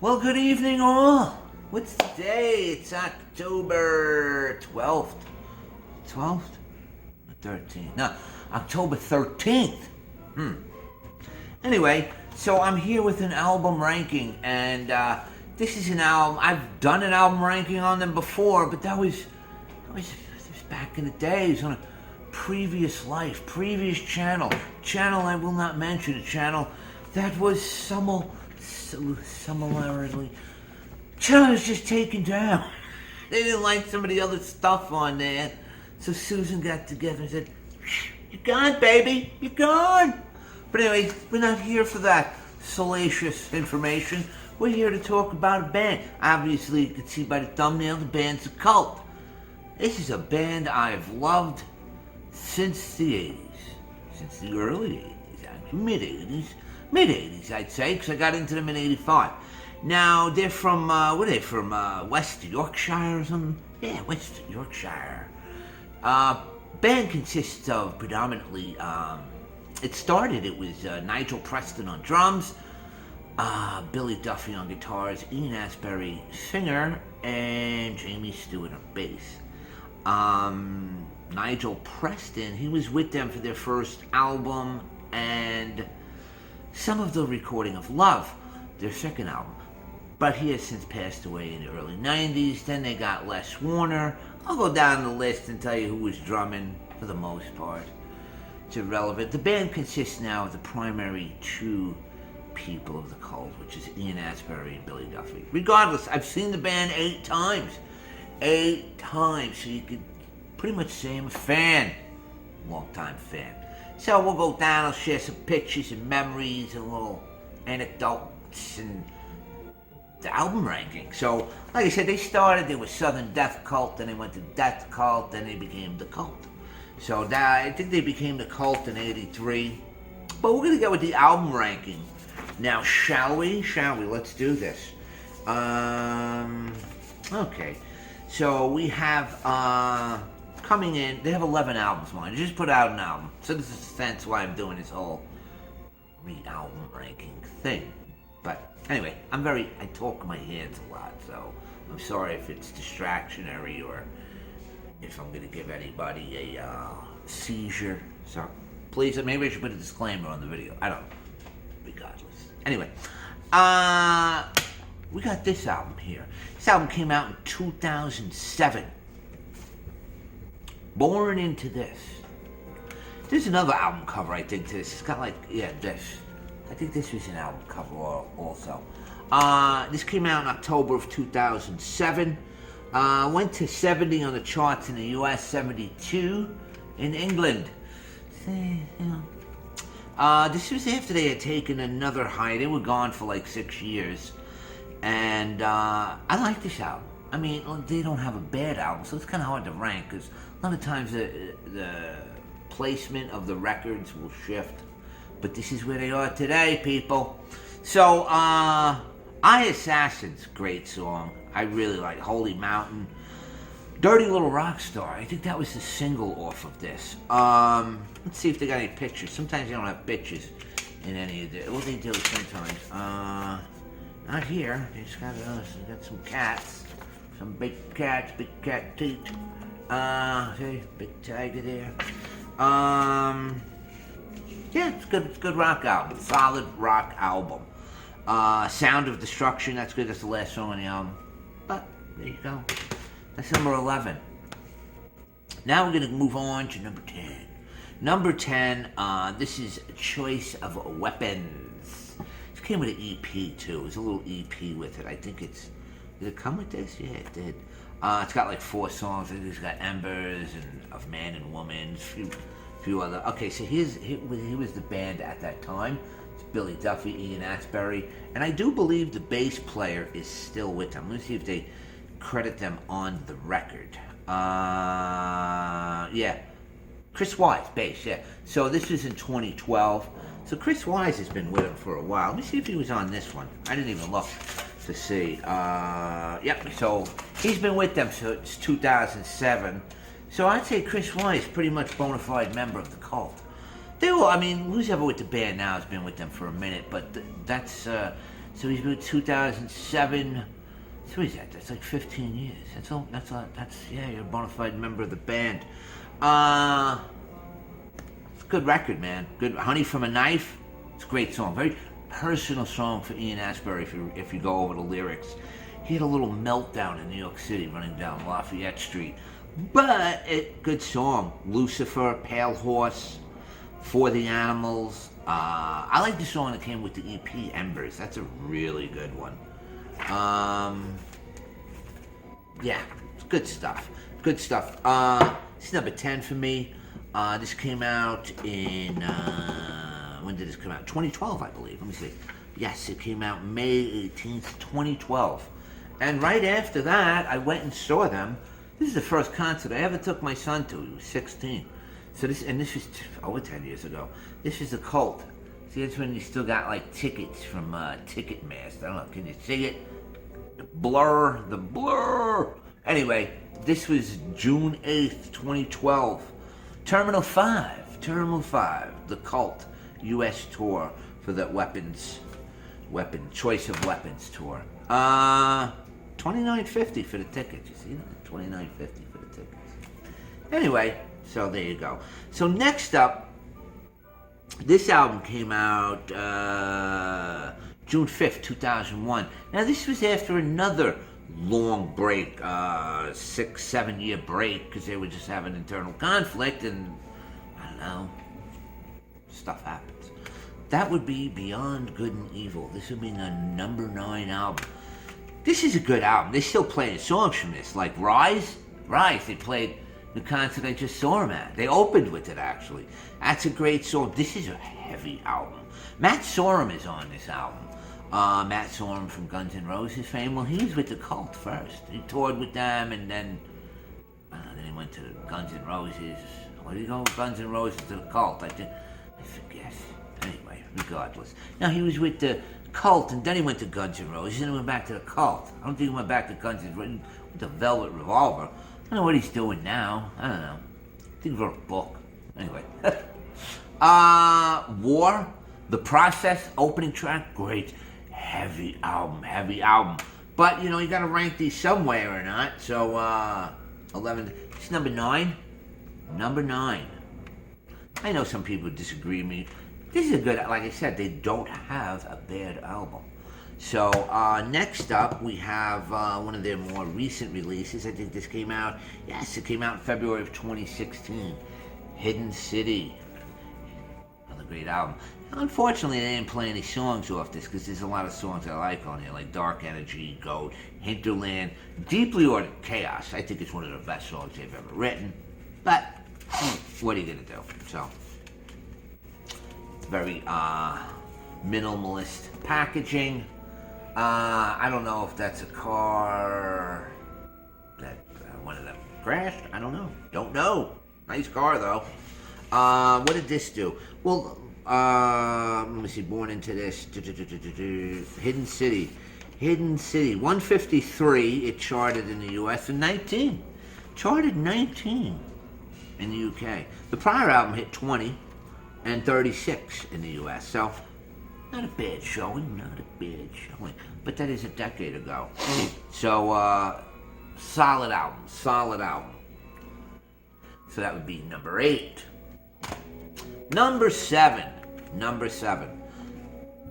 Well, good evening, all. What's the day? It's October 12th. 12th? Or 13th? No, October 13th. Anyway, so I'm here with an album ranking, and this is an album. I've done an album ranking on them before, but that was back in the days on a previous life, previous channel I will not mention, a channel that was similarly, channel was just taken down. They didn't like some of the other stuff on there, so Susan got together and said, "You're gone, baby, you're gone." But anyway, we're not here for that salacious information. We're here to talk about a band. Obviously, you can see by the thumbnail, the band's a cult. This is a band I've loved since the 80s. Since the early 80s, actually. Mid-80s, I'd say, because I got into them in 85. Now, they're from, West Yorkshire or something? Yeah, West Yorkshire. Band consists of predominantly, it was Nigel Preston on drums, Billy Duffy on guitars, Ian Astbury singer, and Jamie Stewart on bass. Nigel Preston, he was with them for their first album and some of the recording of Love, their second album. But he has since passed away in the early 90s. Then they got Les Warner. I'll go down the list and tell you who was drumming for the most part. It's irrelevant. The band consists now of the primary two people of the cult, which is Ian Astbury and Billy Duffy. Regardless, I've seen the band 8 times. 8 times, so you could pretty much say I'm a fan. Long-time fan. So we'll go down, I'll share some pictures and memories and little anecdotes and the album ranking. So, like I said, they were Southern Death Cult, then they went to Death Cult, then they became the Cult. So I think they became the Cult in 83. But we're going to go with the album ranking. Now, shall we? Let's do this. Okay. So we have, coming in, they have 11 albums, man. Just put out an album. So this is a sense why I'm doing this whole re-album ranking thing. But anyway, I talk with my hands a lot, so I'm sorry if it's distractionary or if I'm going to give anybody a seizure. So please, maybe I should put a disclaimer on the video. I don't know. Regardless. Anyway, we got this album here. This album came out in 2007. Born Into This. There's another album cover, I think, to this. It's got this. I think this was an album cover also. This came out in October of 2007. Went to 70 on the charts in the US, 72 in England. This was after they had taken another high. They were gone for 6 years. And I like this album. I mean, they don't have a bad album, so it's kind of hard to rank because a lot of times the placement of the records will shift. But this is where they are today, people. So, I Assassins, great song. I really like Holy Mountain. Dirty Little Rock Star, I think that was the single off of this. Let's see if they got any pictures. Sometimes they don't have pictures in any of the, well, they do sometimes. Not here. They just got some cats. Some big cats, big cat teeth. See, big tiger there. Yeah, it's good. It's a good rock album. Solid rock album. Sound of Destruction, that's good. That's the last song on the album. But, there you go. That's number 11. Now we're going to move on to number 10. Number 10, this is Choice of Weapons. This came with an EP, too. There's a little EP with it. I think did it come with this? Yeah, it did. It's got 4 songs. I think it's got Embers and Of Man and Woman, a few other. Okay, so he was the band at that time. It's Billy Duffy, Ian Astbury, and I do believe the bass player is still with them. Let's see if they credit them on the record. Yeah, Chris Wise, bass, yeah. So this is in 2012. So Chris Wise has been with him for a while. Let me see if he was on this one. I didn't even look to see. Yep, so he's been with them since 2007. So I'd say Chris Wise, pretty much bona fide member of the Cult. They were, I mean, who's ever with the band now has been with them for a minute, but that's So he's been 2007. So what is that? That's like 15 years. Yeah, you're a bona fide member of the band. It's a good record, man. Good. Honey from a Knife. It's a great song. Very personal song for Ian Astbury if you go over the lyrics. He had a little meltdown in New York City running down Lafayette Street. But good song. Lucifer, Pale Horse, For the Animals. I like the song that came with the EP, Embers. That's a really good one. Yeah, it's good stuff. Good stuff. This is number 10 for me. This came out in, when did this come out? 2012, I believe. Let me see. Yes, it came out May 18th, 2012. And right after that, I went and saw them. This is the first concert I ever took my son to. He was 16. So this was over 10 years ago. This is the Cult. See, that's when you still got like tickets from Ticketmaster. I don't know, can you see it? The blur. Anyway, this was June 8th, 2012. Terminal 5, the Cult U.S. tour for the Choice of Weapons tour. $29.50 for the tickets. You see that? $29.50 for the tickets. Anyway, so there you go. So next up, this album came out June 5th, 2001. Now this was after another long break, 6-7 year break, because they were just having internal conflict, and I don't know, stuff happens. That would be Beyond Good and Evil. This would be the number 9 album. This is a good album. They still play the songs from this, like Rise. They played the concert I just saw them at. They opened with it, actually. That's a great song. This is a heavy album. Matt Sorum is on this album. Matt Sorum from Guns N' Roses fame. Well, he was with the Cult first. He toured with them, and then he went to Guns N' Roses. Where did he go with Guns N' Roses to the Cult? I forget. Anyway, regardless. Now, he was with the Cult, and then he went to Guns N' Roses, and he went back to the Cult. I don't think he went back to Guns N' Roses. With the Velvet Revolver. I don't know what he's doing now. I don't know. I think he wrote a book. Anyway. War, The Process, opening track, great. Heavy album. But, you gotta rank these somewhere or not. So, 11. It's number 9. Number 9. I know some people disagree with me. This is a good, like I said, they don't have a bad album. So, next up, we have one of their more recent releases. I think this came out, it came out in February of 2016. Hidden City. Another great album. Unfortunately, they didn't play any songs off this because there's a lot of songs I like on here, like Dark Energy, Goat, Hinterland, Deeply Ordered Chaos. I think it's one of the best songs they've ever written. But, what are you going to do? So, very minimalist packaging. I don't know if that's a car that one of them crashed. I don't know. Don't know. Nice car, though. What did this do? Well, let me see. Born into this. Hidden City. 153. It charted in the U.S. and 19. Charted 19 in the UK. The prior album hit 20 and 36 in the U.S. So, not a bad showing. But that is a decade ago. So, solid album. So that would be number 8. Number 7.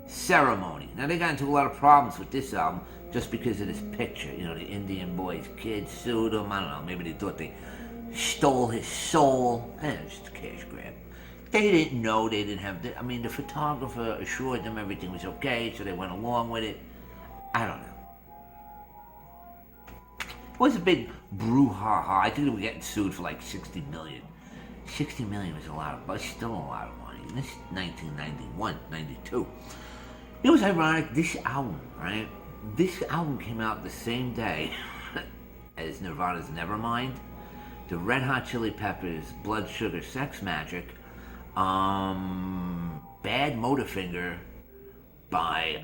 Ceremony. Now, they got into a lot of problems with this album just because of this picture. The Indian boy's kids sued him. I don't know. Maybe they thought they stole his soul. It's just a cash grab. They didn't know. They didn't have the photographer assured them everything was okay, so they went along with it. I don't know. It was a big brouhaha. I think they were getting sued for like $60 million. $60 million was a lot of, but still a lot of money. This is 1991, 92. It was ironic, this album, right? This album came out the same day as Nirvana's Nevermind, the Red Hot Chili Peppers' Blood Sugar Sex Magic, Bad Motorfinger by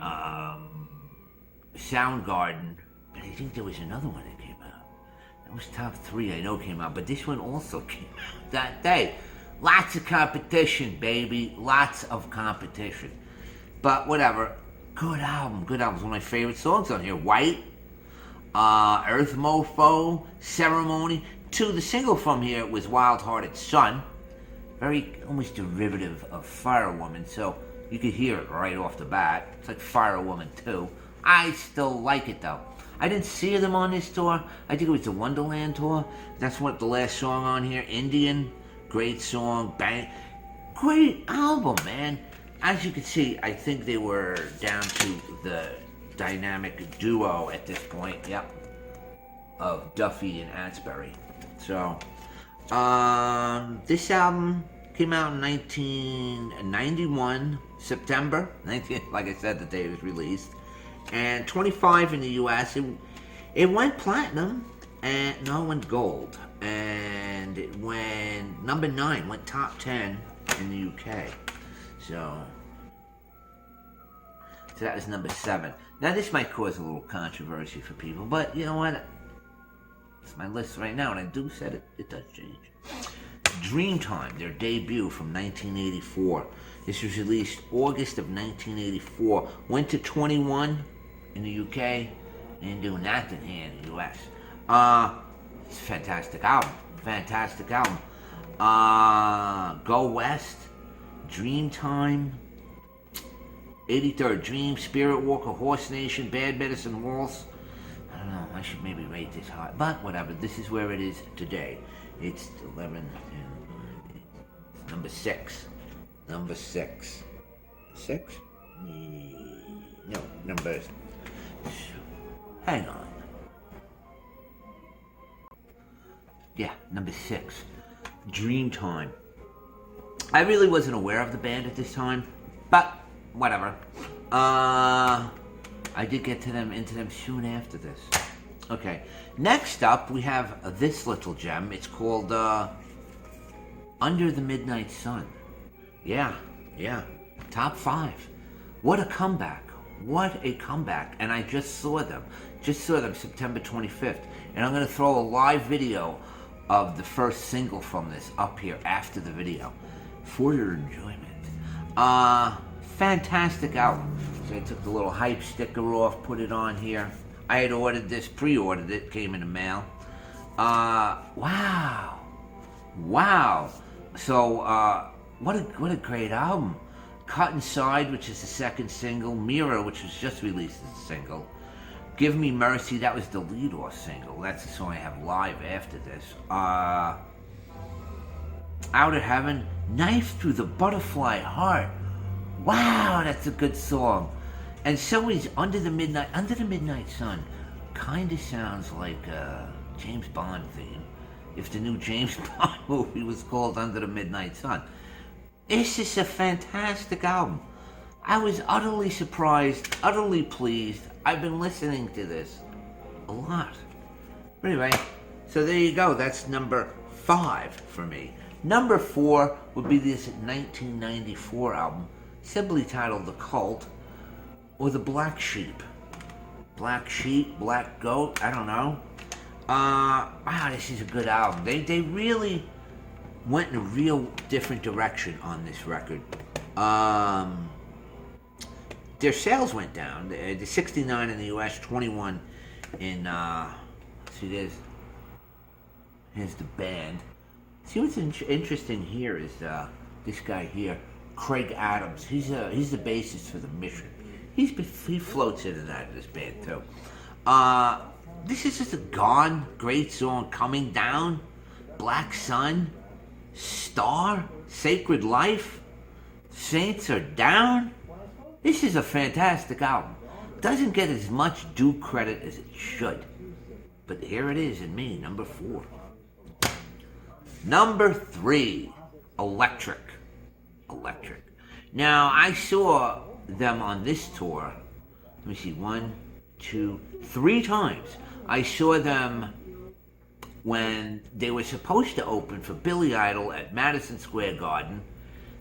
Soundgarden, and I think there was another one that came out. That was top 3 I know came out, but this one also came out that day. Lots of competition, baby. Lots of competition. But whatever. Good album, good album. It's one of my favorite songs on here. White, Earth Mofo, Ceremony. The single from here was Wild Hearted Son. Very almost derivative of Firewoman, so you could hear it right off the bat. It's like Firewoman 2. I still like it though. I didn't see them on this tour. I think it was the Wonderland tour. That's what the last song on here. Indian, great song, bang. Great album, man. As you can see, I think they were down to the dynamic duo at this point, yep, of Duffy and Asbury. So, this album came out in 1991, September, like I said, the day it was released, and 25 in the U.S. It went platinum, and no, it went gold, and it went number 9, went top 10 in the U.K. So that was number 7. Now this might cause a little controversy for people, but you know what? It's my list right now, and I do said it does change. Dreamtime, their debut from 1984. This was released August of 1984. Went to 21 in the UK, and do nothing here in the US. It's a fantastic album. Fantastic album. Go West, Dreamtime, 83rd Dream, Spirit Walker, Horse Nation, Bad Medicine Waltz. I don't know, I should maybe rate this high, but whatever, this is where it is today. It's 11, 10, 9, number 6. Number 6. 6? No, number... Hang on. Yeah, number 6. Dreamtime. I really wasn't aware of the band at this time, but whatever. I did get into them soon after this. Okay, next up we have this little gem. It's called Under the Midnight Sun. Yeah, top 5. What a comeback. What a comeback. And I just saw them September 25th. And I'm going to throw a live video of the first single from this up here after the video for your enjoyment. Fantastic album. So I took the little hype sticker off, put it on here. I had ordered this, pre-ordered it, came in the mail. Wow. So, what a great album. Cut Inside, which is the second single. Mirror, which was just released as a single. Give Me Mercy, that was the lead-off single. That's the song I have live after this. Outer Heaven, Knife Through the Butterfly Heart. Wow, that's a good song. And so is Under the Midnight Sun. Kind of sounds like a James Bond theme. If the new James Bond movie was called Under the Midnight Sun. This is a fantastic album. I was utterly surprised, utterly pleased. I've been listening to this a lot. But anyway, so there you go. That's number 5 for me. Number 4 would be this 1994 album, simply titled The Cult, or The Black Sheep. Black Sheep, Black Goat, I don't know. Wow, this is a good album. They really went in a real different direction on this record. Their sales went down. The 69 in the US, 21 in, see, here's the band. See, what's interesting here is this guy here, Craig Adams. He's the bassist for The Mission. He floats in and out of this band too. This is just a Gone, great song. Coming Down, Black Sun, Star, Sacred Life, Saints Are Down. This is a fantastic album. Doesn't get as much due credit as it should. But here it is in me, number 4. Number 3, Electric. Now, I saw them on this tour. Let me see, 1, 2, 3 times. I saw them when they were supposed to open for Billy Idol at Madison Square Garden.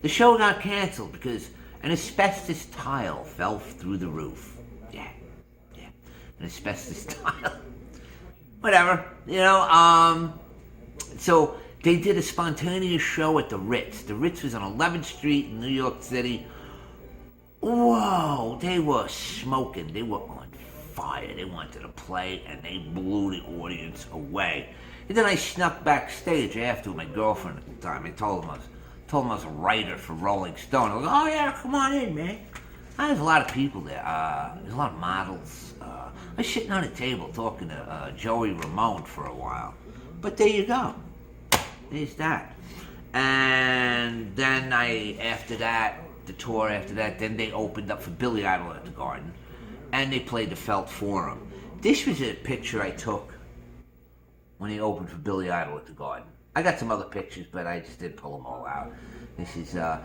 The show got canceled because an asbestos tile fell through the roof. Yeah. An asbestos tile. Whatever, so they did a spontaneous show at the Ritz. The Ritz was on 11th Street in New York City. whoa, they were smoking. They were on fire. They wanted to play, and they blew the audience away. And then I snuck backstage after with my girlfriend at the time. I told him I was a writer for Rolling Stone. I was like, oh yeah, come on in, man. There's a lot of people there. There's a lot of models. I was sitting on a table talking to Joey Ramone for a while. But there you go. There's that. And then after that, the tour after that, then they opened up for Billy Idol at the Garden. And they played the Felt Forum. This was a picture I took when they opened for Billy Idol at the Garden. I got some other pictures, but I just didn't pull them all out. This is I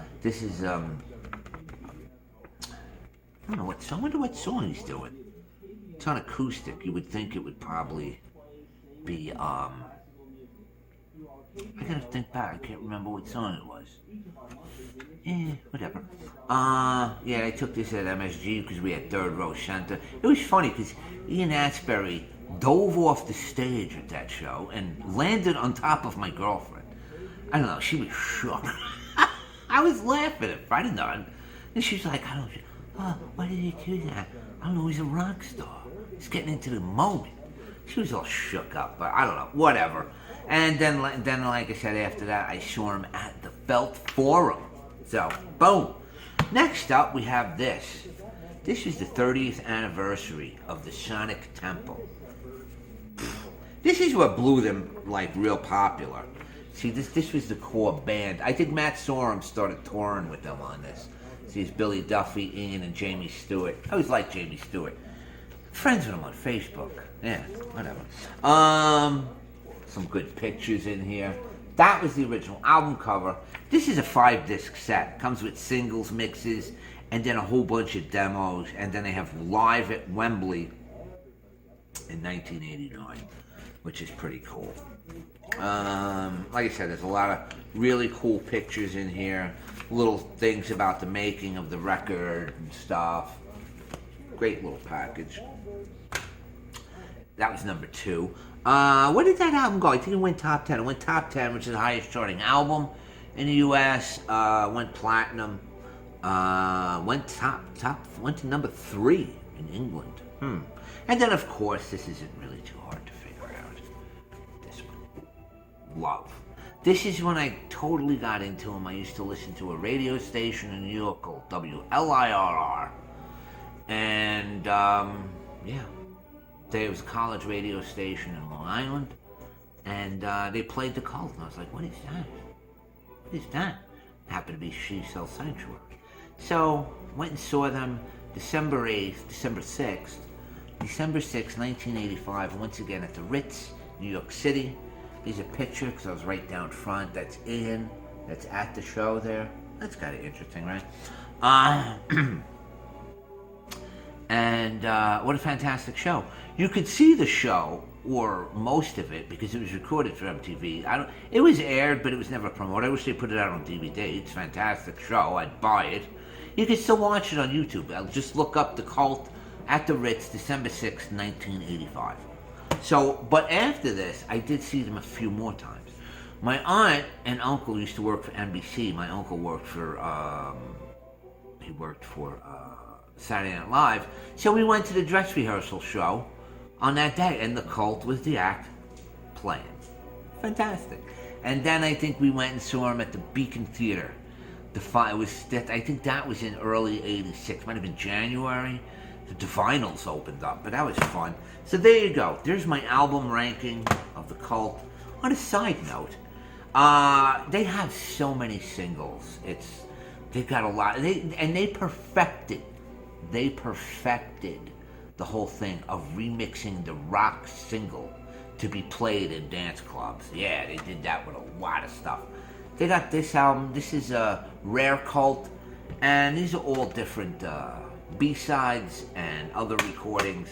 don't know what song. I wonder what song he's doing. It's on acoustic. You would think it would probably be I gotta think back. I can't remember what song it was. Whatever. Yeah, I took this at MSG because we had third row center. It was funny because Ian Asbury dove off the stage at that show and landed on top of my girlfriend. I don't know. She was shook. I was laughing at her. I didn't know. And she's like, why did he do that? I don't know. He's a rock star. He's getting into the moment. She was all shook up, but I don't know. Whatever. And then, like I said, after that, I saw him at the Felt Forum. So, boom. Next up, we have this. This is the 30th anniversary of the Sonic Temple. This is what blew them, like, real popular. See, this was the core band. I think Matt Sorum started touring with them on this. See, it's Billy Duffy, Ian, and Jamie Stewart. I always liked Jamie Stewart. Friends with him on Facebook. Yeah, whatever. Some good pictures in here. That was the original album cover. This is a 5-disc set. Comes with singles, mixes, and then a whole bunch of demos. And then they have Live at Wembley in 1989, which is pretty cool. Like I said, there's a lot of really cool pictures in here. Little things about the making of the record and stuff. Great little package. That was number 2. Where did that album go? I think it went top 10. It went top 10, which is the highest charting album in the U.S. Went platinum. Went to number 3 in England. And then, of course, this isn't really too hard to figure out. This one. Love. This is when I totally got into him. I used to listen to a radio station in New York called WLIRR. And, yeah. There was a college radio station in Long Island, and they played The Cult, and I was like, what is that? What is that? It happened to be She Sells Sanctuary. So, went and saw them December 6th, 1985, once again at the Ritz, New York City. There's a picture, because I was right down front. That's Ian, that's at the show there. That's kind of interesting, right? And what a fantastic show. You could see the show, or most of it, because it was recorded for MTV. It was aired, but it was never promoted. I wish they put it out on DVD. It's a fantastic show. I'd buy it. You can still watch it on YouTube. I'll just look up The Cult at the Ritz, December 6th, 1985. So, but after this, I did see them a few more times. My aunt and uncle used to work for NBC. My uncle worked for, Saturday Night Live. So we went to the dress rehearsal show on that day, and The Cult was the act playing. Fantastic. And then I think we went and saw him at the Beacon Theater. I think that was in early '86. Might have been January. The Vinyls opened up, but that was fun. So there you go. There's my album ranking of The Cult. On a side note, they have so many singles. They've got a lot. They perfected the whole thing of remixing the rock single to be played in dance clubs. Yeah, they did that with a lot of stuff. They got this album. This is a Rare Cult, and these are all different B-sides and other recordings.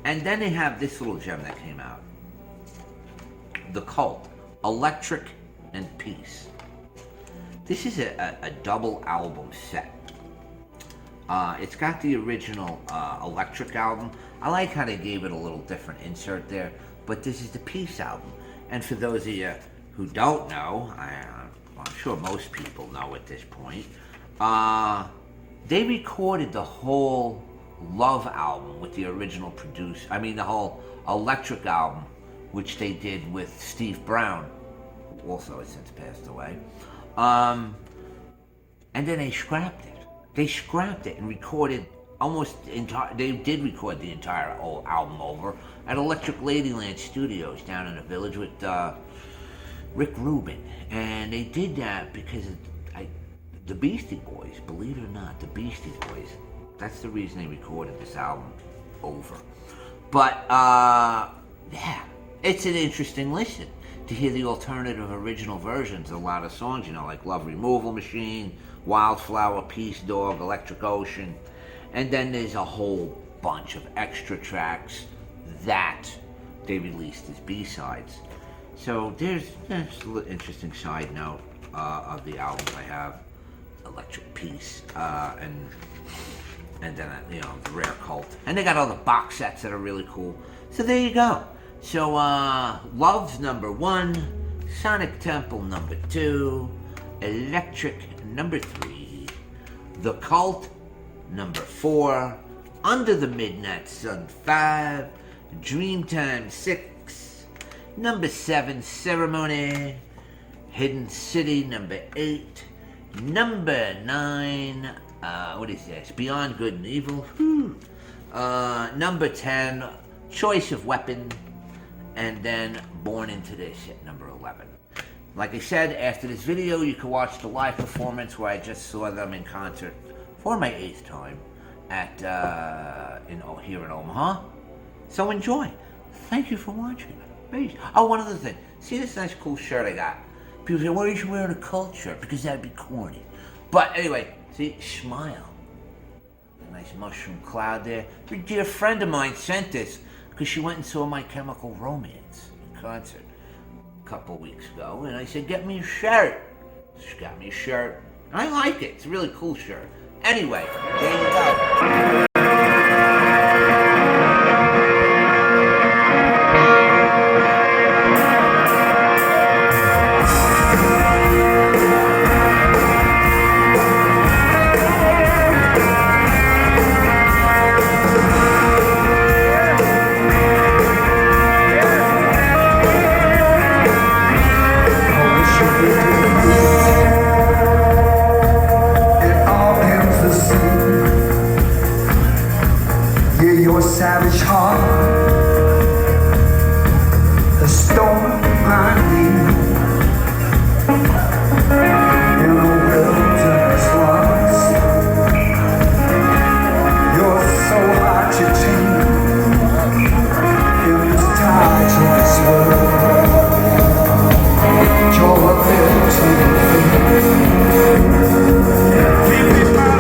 And then they have this little gem that came out. The Cult, Electric and Peace. This is a double album set. It's got the original Electric album. I like how they gave it a little different insert there, but this is the Peace album. And for those of you who don't know, I'm sure most people know at this point, They recorded the whole Love album with the original producer. I mean, the whole Electric album, which they did with Steve Brown, who also has since passed away. And then they scrapped it. They scrapped it and recorded they did record the entire whole album over at Electric Ladyland Studios down in the Village with Rick Rubin. And they did that because the Beastie Boys, believe it or not, the Beastie Boys, that's the reason they recorded this album over. But, yeah, it's an interesting listen to hear the alternative original versions of a lot of songs, like Love Removal Machine, Wildflower, Peace Dog, Electric Ocean. And then there's a whole bunch of extra tracks that they released as B-sides. So there's an interesting side note of the albums I have. Electric Peace, and then the Rare Cult, and they got all the box sets that are really cool. So there you go. So Love's number 1, Sonic Temple number 2, Electric number 3, The Cult number 4, Under the Midnight Sun 5, Dreamtime 6, number 7, Ceremony, Hidden City number 8. Number 9, what is this? Beyond Good and Evil. Number 10, Choice of Weapon. And then Born Into This at number 11. Like I said, after this video, you can watch the live performance where I just saw them in concert for my 8th time at here in Omaha. So enjoy. Thank you for watching. Oh, one other thing. See this nice cool shirt I got? People say, why are you wearing a Cult shirt? Because that'd be corny. But anyway, see, smile. A nice mushroom cloud there. A dear friend of mine sent this because she went and saw My Chemical Romance concert a couple weeks ago. And I said, get me a shirt. She got me a shirt. And I like it. It's a really cool shirt. Anyway, there you go. Savage heart, the storm behind me, in a wilderness lost. You're so hard to tame, in this tide to this world. Your ability, give me myself and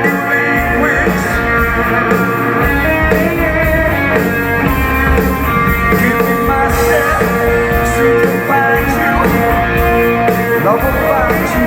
you live with. Love will find you.